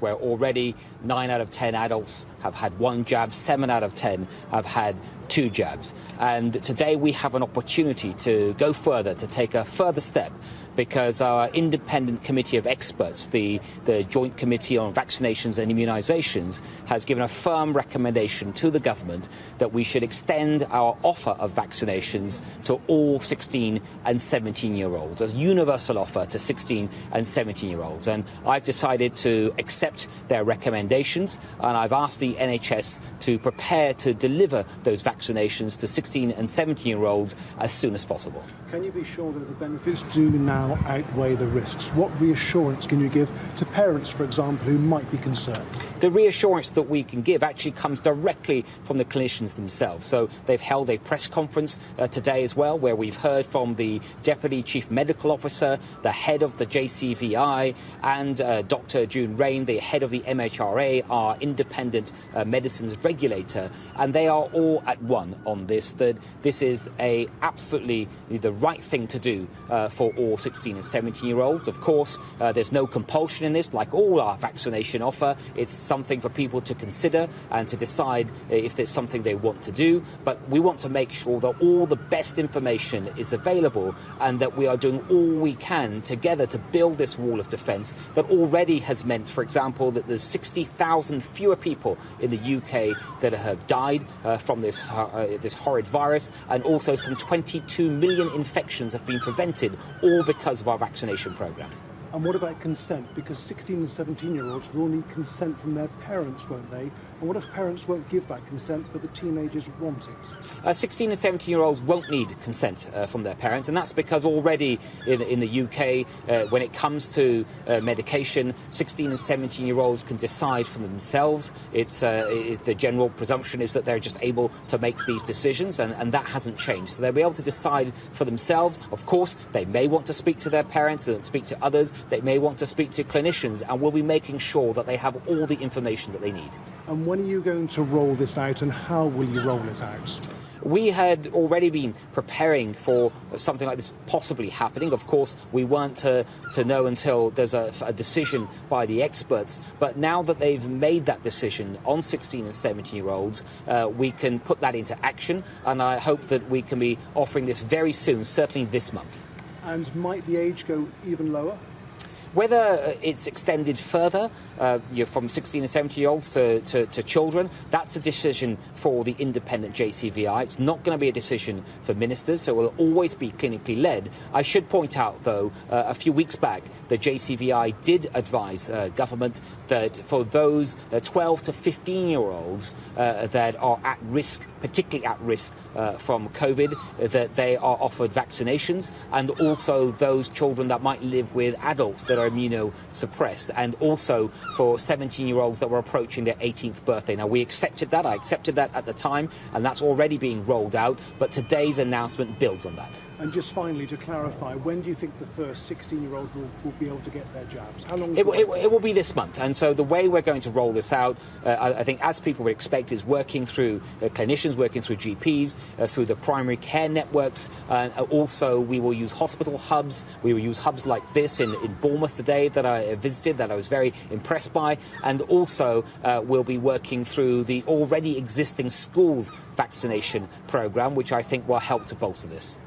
where already 9 out of 10 adults have had 1 jab, 7 out of 10 have had 2 jabs. And today we have an opportunity to go further, to take a further step, because our independent committee of experts, the Joint Committee on Vaccinations and Immunisations, has given a firm recommendation to the government that we should extend our offer of vaccinations to all 16 and 17-year-olds, as a universal offer to 16 and 17-year-olds. And I've decided to accept their recommendations, and I've asked the NHS to prepare to deliver those vaccinations to 16 and 17-year-olds as soon as possible. Can you be sure that the benefits do now outweigh the risks? What reassurance can you give to parents, for example, who might be concerned? The reassurance that we can give actually comes directly from the clinicians themselves. So they've held a press conference today as well, where we've heard from the Deputy Chief Medical Officer, the head of the JCVI, and Dr. June Rain, the head of the MHRA, our independent medicines regulator, and they are all at one on this, that this is absolutely the right thing to do for all 16 and 17-year-olds. Of course, there's no compulsion in this, like all our vaccination offer. It's something for people to consider and to decide if there's something they want to do. But we want to make sure that all the best information is available and that we are doing all we can together to build this wall of defence that already has meant, for example, that there's 60,000 fewer people in the UK that have died from this horrid virus, and also some 22 million infections have been prevented, all because of our vaccination programme. And what about consent? Because 16 and 17-year-olds will need consent from their parents, won't they? And what if parents won't give that consent, but the teenagers want it? 16 and 17-year-olds won't need consent from their parents, and that's because already in the UK, when it comes to medication, 16 and 17-year-olds can decide for themselves. The general presumption is that they're just able to make these decisions, and that hasn't changed. So they'll be able to decide for themselves. Of course, they may want to speak to their parents and speak to others. They may want to speak to clinicians, and we'll be making sure that they have all the information that they need. And when are you going to roll this out, and how will you roll it out? We had already been preparing for something like this possibly happening. Of course, we weren't to know until there's a decision by the experts. But now that they've made that decision on 16 and 17-year-olds, we can put that into action. And I hope that we can be offering this very soon, certainly this month. And might the age go even lower? Whether it's extended further from 16 and 17-year-olds to children, that's a decision for the independent JCVI. It's not going to be a decision for ministers, so it will always be clinically led. I should point out, though, a few weeks back, the JCVI did advise government that for those 12 to 15-year-olds that are at risk, particularly at risk from COVID, that they are offered vaccinations, and also those children that might live with adults that are immunosuppressed, and also for 17-year-olds that were approaching their 18th birthday. Now, we accepted that. I accepted that at the time, and that's already being rolled out, but today's announcement builds on that. And just finally, to clarify, when do you think the first 16-year-old will be able to get their jabs? How long? It will be this month. And so the way we're going to roll this out, I think, as people would expect, is working through clinicians, working through GPs, through the primary care networks. Also, we will use hospital hubs. We will use hubs like this in Bournemouth today that I visited, that I was very impressed by. And also, we'll be working through the already existing schools vaccination programme, which I think will help to bolster this.